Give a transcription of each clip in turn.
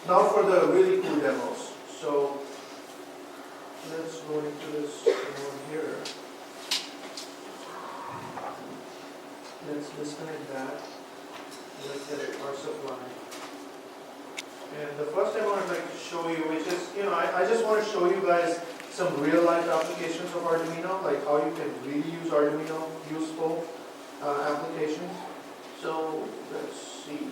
Now for the really cool demos. So let's go into this one here. Let's disconnect that. Let's get a power supply. And the first demo I'd like to show you, which is, I just want to show you guys some real life applications of Arduino, like how you can really use Arduino, useful applications. So let's see.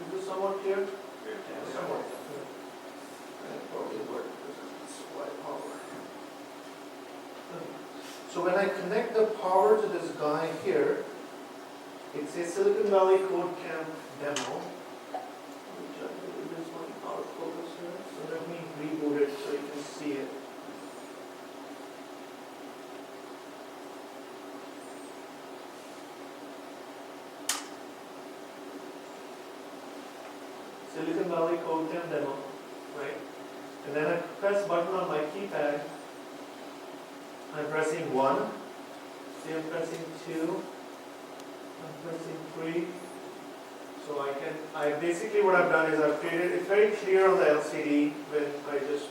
Is this somewhat clear? Yeah, somewhat. That probably work because it's supply power. So when I connect the power to this guy here, it's a Silicon Valley Code Camp demo. Which I believe is my power focus here. So let me reboot it so you can see it. Silicon Valley Code Camp demo, right? And then I press button on my keypad. I'm pressing 1. See, I'm pressing 2. I'm pressing 3. So basically what I've done is I've created, it's very clear on the LCD when I just,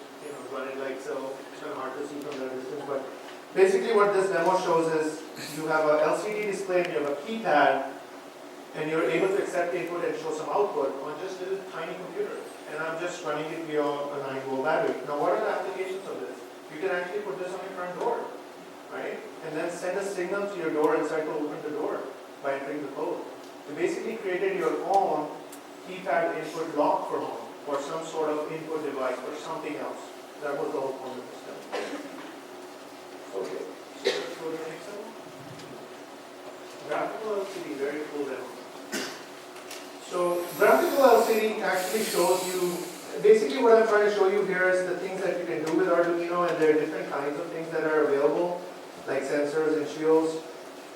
run it like so. It's kind of hard to see from the distance, but basically what this demo shows is you have a LCD display and you have a keypad, and you're able to accept input and show some output on just a little tiny computer. And I'm just running it via a 9-volt battery. Now what are the applications of this? You can actually put this on your front door, right? And then send a signal to your door and start to open the door by entering the code. You basically created your own keypad input lock for home, or some sort of input device, or something else. That was the whole point of this demo. Okay, so let's go to the next one. Graphical LCD, very cool demo. So graphical LCD actually shows you, basically what I'm trying to show you here is the things that you can do with Arduino, and there are different kinds of things that are available, like sensors and shields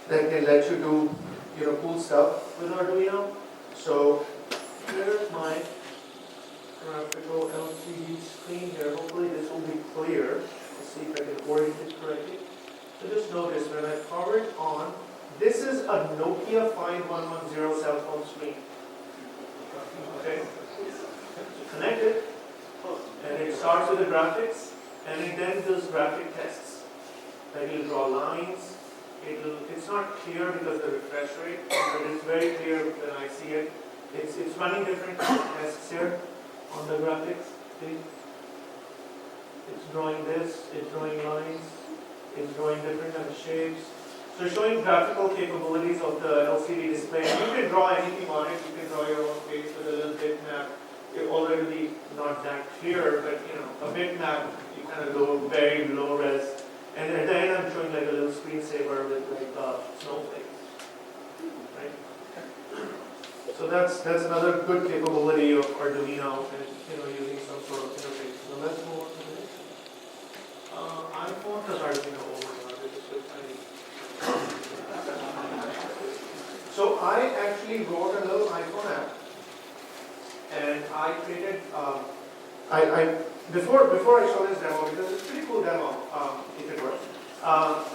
that can let you do cool stuff with Arduino. So here's my graphical LCD screen here. Hopefully this will be clear. Let's see if I can orient it correctly. So just notice when I power it on, this is a Nokia 5110 cell phone screen. Okay, so connect it, and it starts with the graphics, and it then does graphic tests. Like it'll draw lines. It's not clear because of the refresh rate, but it's very clear when I see it. It's running different tests here on the graphics. See? It's drawing this, it's drawing lines, it's drawing different kind of shapes. So showing graphical capabilities of the LCD display. You can draw anything on it. You can draw your own face with a little bitmap. It's already not that clear, but a bitmap, you kind of go very low res. And at the end, I'm showing like a little screensaver with like snowflakes, right? So that's another good capability of Arduino, and using some sort of interface. So let's move on to the next. iPhone has Arduino. Oh my God, this is so tiny. So I actually wrote a little iPhone app, and I created. Before I show this demo, because it's a pretty cool demo, if it works. How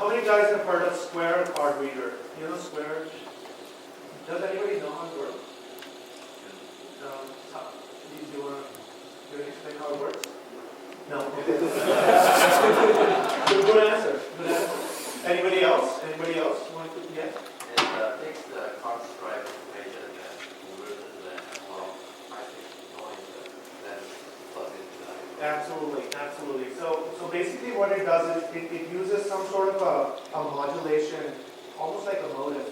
many guys have heard of Square Card Reader? You know Square? Does anybody know how it works? No. Do you want to explain how it works? No. Good answer. Good answer. Anybody else? Anybody else want to get? It takes the card stripe information and converts it to the analog typing noise that plugs into the Absolutely, absolutely. So basically what it does is it uses some sort of a modulation, almost like a modem,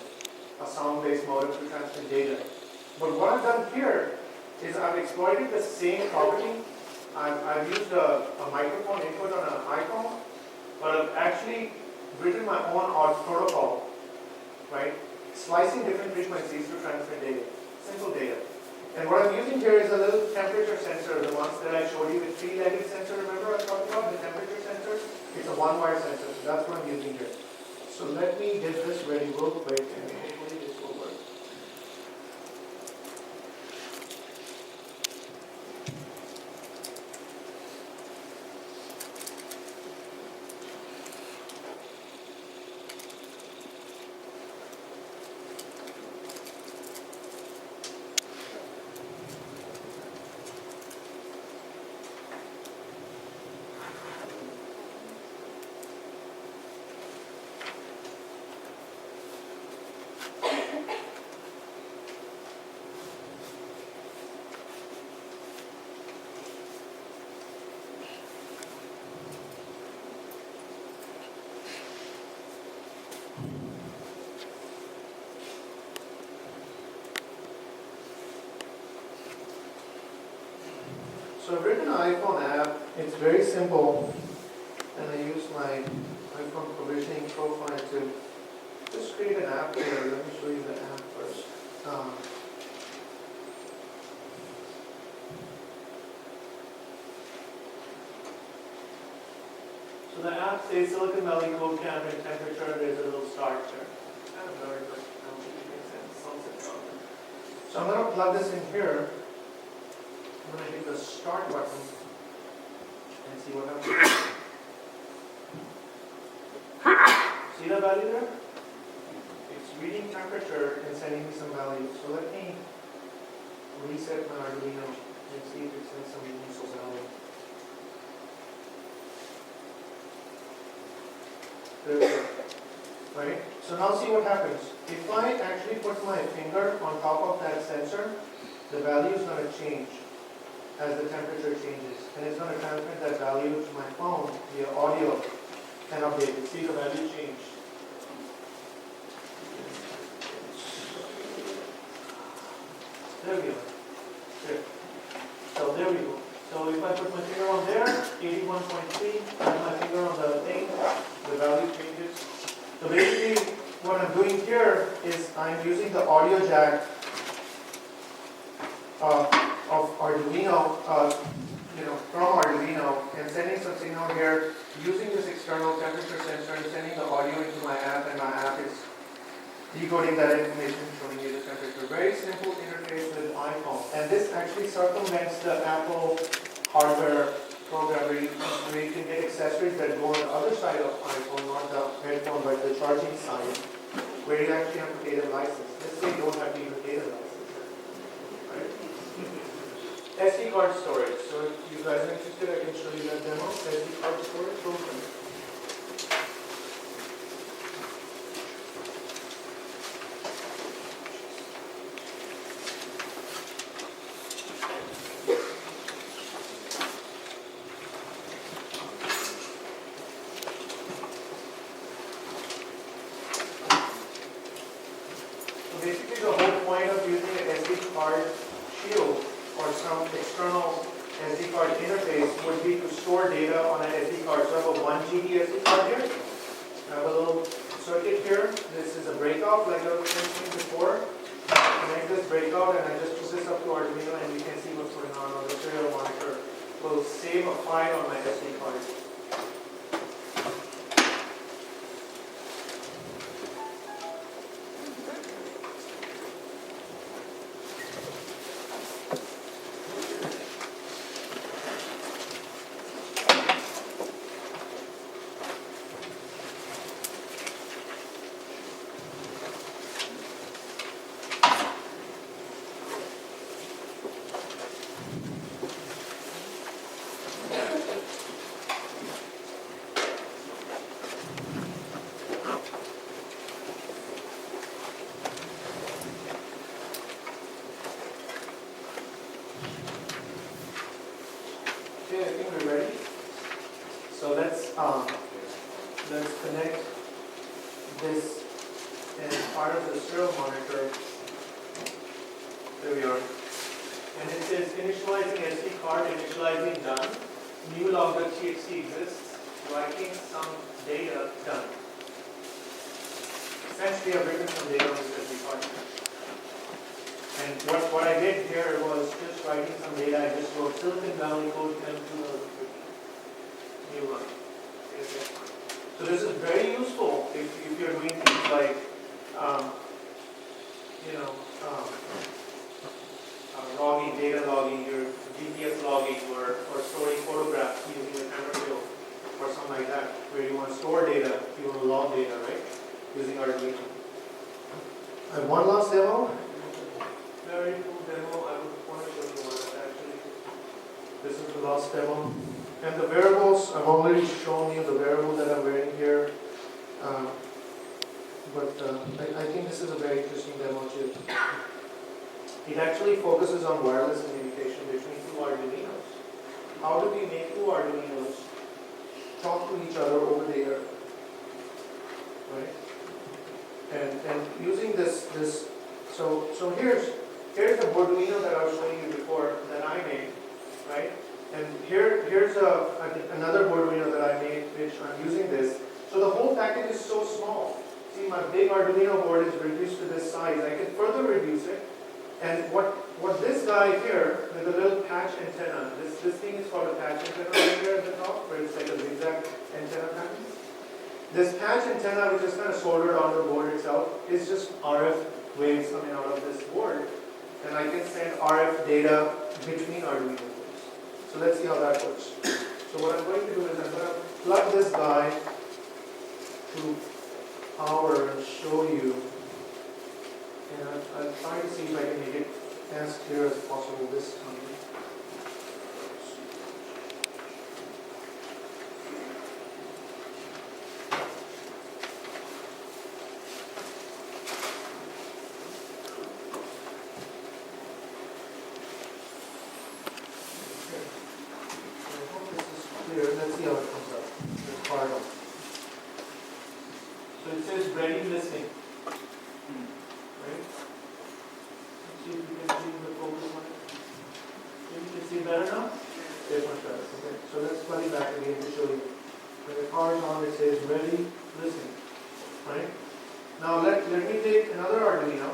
a sound-based modem to transmit data. But what I've done here is I've exploited the same property. I've used a microphone input on an iPhone, but I've actually written my own odd protocol, right? Slicing different frequencies to transmit data, simple data. And what I'm using here is a little temperature sensor, the ones that I showed you, the three-legged sensor, remember I talked about, the temperature sensor? It's a one-wire sensor, so that's what I'm using here. So let me get this ready real quick, and hopefully this will work. So I've written an iPhone app. It's very simple, and I use my iPhone provisioning profile to just create an app here. Let me show you the app first. So the app says Silicon Valley Code Camp and temperature. There's a little start there. Kind of blurry, but I don't think it makes sense. Sunset's on. So I'm going to plug this in here. I'm going to hit the start button and see what happens. See the value there? It's reading temperature and sending me some values. So let me reset my Arduino and see if it sends some useful value. There we go. Right? So now see what happens. If I actually put my finger on top of that sensor, the value is going to change as the temperature changes. And it's going to transmit that value to my phone via audio and update it. See the value change. There we go. There. So there we go. So if I put my finger on there, 81.3, and my finger on the thing, the value changes. So basically, what I'm doing here is I'm using the audio jack of Arduino, from Arduino, and sending some signal here, using this external temperature sensor and sending the audio into my app, and my app is decoding that information, showing you the temperature. Very simple interface with iPhone. And this actually circumvents the Apple hardware program where you can get accessories that go on the other side of iPhone, not the headphone, but the charging side, where you actually have to pay the license. This way you don't have to even pay the license. Right? SD card storage. So if you guys are interested, I can show you that demo. SD card storage program. Basically, the whole point of using an SD card shield or some external SD card interface would be to store data on an SD card. So I have a 1 GB SD card here. I have a little circuit here. This is a breakout, like I was mentioning before. Connect this breakout, and I just put this up to Arduino, and you can see what's going on the serial monitor. Will save a file on my SD card. Okay, I think we're ready. So let's connect this as part of the serial monitor. There we are. And it says initializing SD card, initializing done. New log.txt exists. Writing some data done. Essentially, I've written some data on this SD card. And what I did here was just writing some data. I just wrote Silicon Valley Code Camp 2015. New one. So this is very useful if you're doing things like, logging, data logging, your GPS logging, or storing photographs using the camera wheel, or something like that, where you want to store data, you want to log data, right? Using Arduino. I have one last demo. Very cool demo. I would want to show you one actually. This is the last demo. And the wearables, I've already shown you the wearable that I'm wearing here. I think this is a very interesting demo too. It actually focuses on wireless communication between two Arduinos. How do we make two Arduinos talk to each other over the air? Right? And using this so here's the Arduino that I was showing you before that I made, right? here's another board window that I made, which I'm using this. So the whole package is so small. See, my big Arduino board is reduced to this size. I can further reduce it. And what this guy here, with a little patch antenna, this thing is called a patch antenna right here at the top, where it's like a zigzag antenna pattern. This patch antenna, which is kind of soldered on the board itself, is just RF waves coming out of this board. And I can send RF data between Arduino boards. So let's see how that works. So what I'm going to do is I'm going to plug this guy to power and show you. And I'll try to see if I can make it as clear as possible this time. Let's see how it comes out. The card on. So it says ready listening. Right? Let's see if you can see the focus on it. You can see better now? Yes, much better. Okay. So let's plug it back again to show you. When the card's on, it says ready listening. Right? Now let me take another Arduino.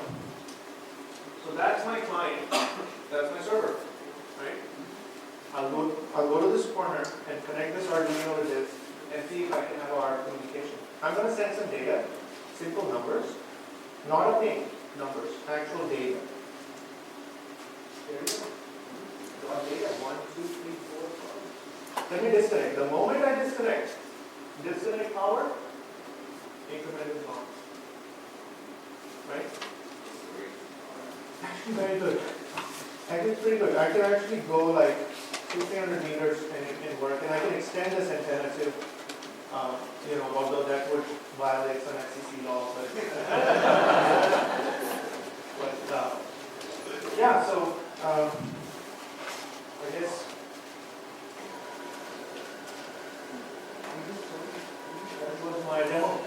So that's my client. That's my server. Right? I'll go to this corner and connect this Arduino with this and see if I can have our communication. I'm going to send some data, simple numbers, not a ping, numbers, actual data. There we go. Got data, 1, 2, 3, 4, 5. Let me disconnect. The moment I disconnect power, increment is gone. Right? Actually very good. Actually pretty good. I can actually go like 200-300 meters and work, and I can extend this antenna to, although that would violate some FCC law, but, yeah, so, I guess, that was my demo.